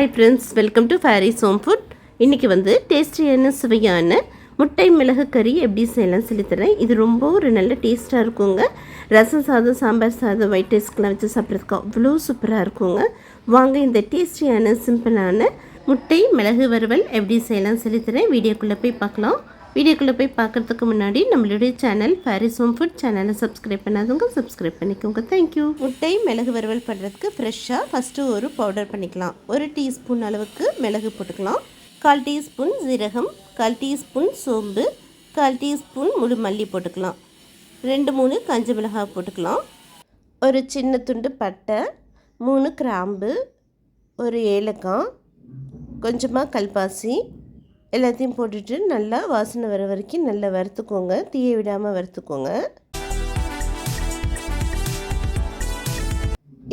Hi friends, welcome to Faris home food. இன்றைக்கி டேஸ்டியான சுவையான முட்டை மிளகு கறி எப்படி செய்யலாம் சொல்லித்தரேன். இது ரொம்ப ஒரு நல்ல டேஸ்ட்டாக இருக்குங்க. ரசம் சாதம், சாம்பார் சாதம், ஒயிட் ரைஸ்க்கெலாம் வச்சு சாப்பிட்றதுக்கு அவ்வளோ சூப்பராக இருக்குங்க. வாங்க இந்த டேஸ்டியான சிம்பிளான முட்டை மிளகு வறுவல் எப்படி செய்யலாம் சொல்லித்தரேன். வீடியோக்குள்ளே போய் பார்க்கலாம். வீடியோக்குள்ளே போய் பார்க்குறதுக்கு முன்னாடி நம்மளுடைய சேனல் ஃபேரிஸ் ஹோம் ஃபுட் சேனலை சப்ஸ்கிரைப் பண்ணாதவங்க சப்ஸ்கிரைப் பண்ணிக்கோங்க. தேங்க்யூ. முட்டை மிளகு வறுவல் பண்ணுறதுக்கு ஃப்ரெஷ்ஷாக ஃபஸ்ட்டு ஒரு பவுடர் பண்ணிக்கலாம். 1 டீஸ்பூன் அளவுக்கு மிளகு போட்டுக்கலாம். 1/4 டீஸ்பூன் ஜீரகம், 1/4 டீஸ்பூன் சோம்பு, 1/4 டீஸ்பூன் முழு மல்லி போட்டுக்கலாம். 2-3 காஞ்ச மிளகாய் போட்டுக்கலாம். ஒரு சின்ன துண்டு பட்டை, 3 கிராம்பு, ஒரு ஏலக்காய், கொஞ்சமாக கல்பாசி எல்லாத்தையும் போட்டுட்டு நல்லா வாசனை வர வரைக்கும் நல்லா வறுத்துக்கோங்க. தீய விடாமல் வறுத்துக்கோங்க.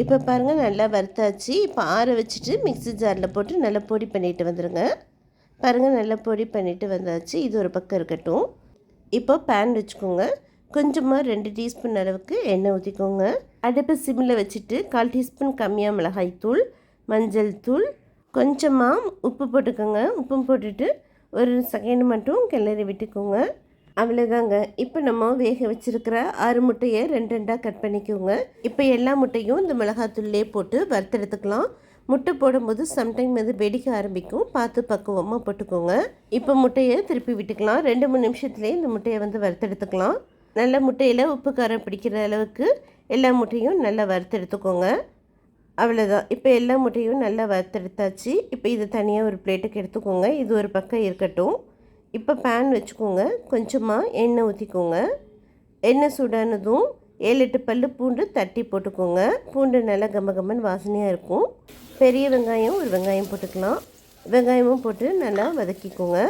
இப்போ பாருங்கள், நல்லா வறுத்தாச்சு. இப்போ ஆற வச்சுட்டு மிக்ஸி ஜாரில் போட்டு நல்லா பொடி பண்ணிட்டு வந்துடுங்க. பாருங்கள், நல்லா பொடி பண்ணிவிட்டு வந்தாச்சு. இது ஒரு பக்கம் இருக்கட்டும். இப்போ பேன் வச்சுக்கோங்க. கொஞ்சமாக 2 டீஸ்பூன் அளவுக்கு எண்ணெய் ஊற்றிக்கோங்க. அடுப்பு சிம்மில் வச்சுட்டு 1/4 டீஸ்பூன் கம்மியாக மிளகாய்த்தூள், மஞ்சள் தூள், கொஞ்சமாக உப்பு போட்டுக்கோங்க. உப்பும் போட்டுட்டு ஒரு செகண்ட் மட்டும் கிளறி விட்டுக்கோங்க. அவ்வளோதாங்க. இப்போ நம்ம வேக வச்சுருக்கிற 6 முட்டையை 2 கட் பண்ணிக்கோங்க. இப்போ எல்லா முட்டையும் இந்த மிளகாத்தூள்லே போட்டு வறுத்தெடுத்துக்கலாம். முட்டை போடும்போது சம்டைம் வெடிக்க ஆரம்பிக்கும். பார்த்து பக்குவமாக போட்டுக்கோங்க. இப்போ முட்டையை திருப்பி விட்டுக்கலாம். 2-3 நிமிஷத்துலேயே இந்த முட்டையை வறுத்தெடுத்துக்கலாம். நல்ல முட்டையில் உப்பு காரம் பிடிக்கிற அளவுக்கு எல்லா முட்டையும் நல்லா வறுத்தெடுத்துக்கோங்க. அவ்வளோதான். இப்போ எல்லா முட்டையும் நல்லா வறுத்தெடுத்தாச்சு. இப்போ இது தனியாக ஒரு பிளேட்டுக்கு எடுத்துக்கோங்க. இது ஒரு பக்கம் இருக்கட்டும். இப்போ பேன் வச்சுக்கோங்க. கொஞ்சமாக எண்ணெய் ஊற்றிக்கோங்க. எண்ணெய் சூடானதும் 7-8 பல் பூண்டு தட்டி போட்டுக்கோங்க. பூண்டு நல்லா கமகமன்னு வாசனையாக இருக்கும். பெரிய வெங்காயம் ஒரு வெங்காயம் போட்டுக்கலாம். வெங்காயமும் போட்டு நல்லா வதக்கிக்கோங்க.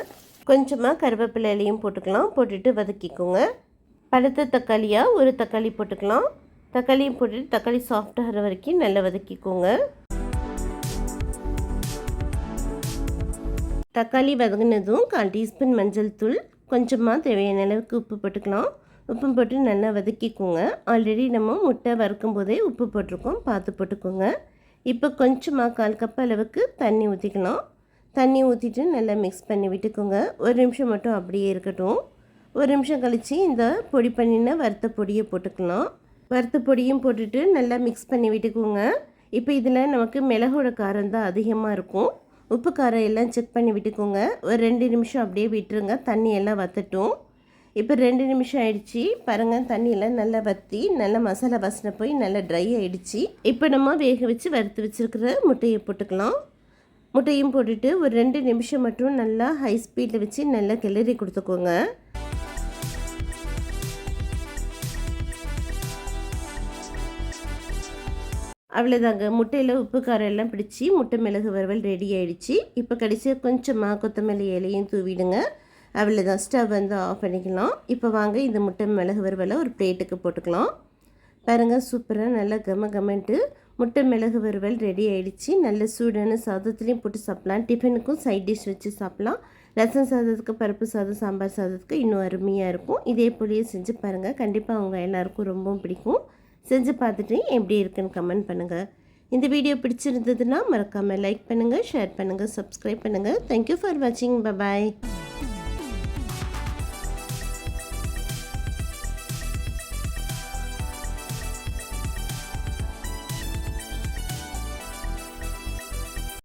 கொஞ்சமாக கருவேப்பிலை இலையும் போட்டுக்கலாம். போட்டுட்டு வதக்கிக்கோங்க. பழுத்த தக்காளியாக ஒரு தக்காளி போட்டுக்கலாம். தக்காளியும் போட்டுட்டு தக்காளி சாஃப்டாகிற வரைக்கும் நல்லா வதக்கிக்கோங்க. தக்காளி வதங்கினதும் 1/4 டீஸ்பூன் மஞ்சள் தூள், கொஞ்சமாக தேவையான அளவுக்கு உப்பு போட்டுக்கலாம். உப்பு போட்டு நல்லா வதக்கிக்கோங்க. ஆல்ரெடி நம்ம முட்டை வறுக்கும் போதே உப்பு போட்டிருக்கோம், பார்த்து போட்டுக்கோங்க. இப்போ கொஞ்சமாக 1/4 கப் அளவுக்கு தண்ணி ஊற்றிக்கலாம். தண்ணி ஊற்றிட்டு நல்லா மிக்ஸ் பண்ணி விட்டுக்கோங்க. ஒரு நிமிஷம் மட்டும் அப்படியே இருக்கட்டும். ஒரு நிமிஷம் கழித்து இந்த பொடி பண்ணின வறுத்த பொடியை போட்டுக்கலாம். வறுத்த பொடியும் போட்டுட்டு நல்லா மிக்ஸ் பண்ணி விட்டுக்கோங்க. இப்போ இதில் நமக்கு மிளகோட காரம் தான் அதிகமாக இருக்கும். உப்பு காரம் எல்லாம் செக் பண்ணி விட்டுக்கோங்க. ஒரு 2 நிமிஷம் அப்படியே விட்டுருங்க. தண்ணி எல்லாம் வற்றட்டும். இப்போ 2 நிமிஷம் ஆயிடுச்சு. பாருங்கள், தண்ணியெல்லாம் நல்லா வற்றி நல்லா மசாலா வாசனை போய் நல்லா ட்ரை ஆகிடுச்சு. இப்போ நம்ம வேக வச்சு வறுத்து வச்சுருக்கிற முட்டையை போட்டுக்கலாம். முட்டையும் போட்டுட்டு ஒரு 2 நிமிஷம் மட்டும் நல்லா ஹை ஸ்பீடில் வச்சு நல்லா கிளறி கொடுத்துக்கோங்க. அவ்வளோதாங்க. முட்டையில் உப்பு காரம் எல்லாம் பிடிச்சி முட்டை மிளகு வறுவல் ரெடி ஆகிடுச்சு. இப்போ கடைசியாக கொஞ்சமாக கொத்தமல்லி இலையும் தூவிடுங்க. அவ்வளோதான். ஸ்டவ் ஆஃப் பண்ணிக்கலாம். இப்போ வாங்க இந்த முட்டை மிளகு வறுவலை ஒரு பிளேட்டுக்கு போட்டுக்கலாம். பாருங்கள், சூப்பராக நல்லா கமன்ட்டு முட்டை மிளகு வறுவல் ரெடி ஆகிடுச்சு. நல்ல சூடான சாதத்துலேயும் போட்டு சாப்பிட்லாம். டிஃபனுக்கும் சைட் டிஷ் வச்சு சாப்பிட்லாம். ரசம் சாதத்துக்கு, பருப்பு சாதம், சாம்பார் சாதத்துக்கு இன்னும் அருமையாக இருக்கும். இதே போலேயே செஞ்சு பாருங்கள். கண்டிப்பாக அவங்க எல்லாருக்கும் ரொம்பவும் பிடிக்கும். செஞ்சு பார்த்துட்டு எப்படி இருக்குன்னு கமெண்ட் பண்ணுங்கள். இந்த வீடியோ பிடிச்சிருந்ததுன்னா மறக்காமல் லைக் பண்ணுங்கள், ஷேர் பண்ணுங்கள், சப்ஸ்கிரைப் பண்ணுங்கள். தேங்க்யூ ஃபார் வாட்சிங். பாய்.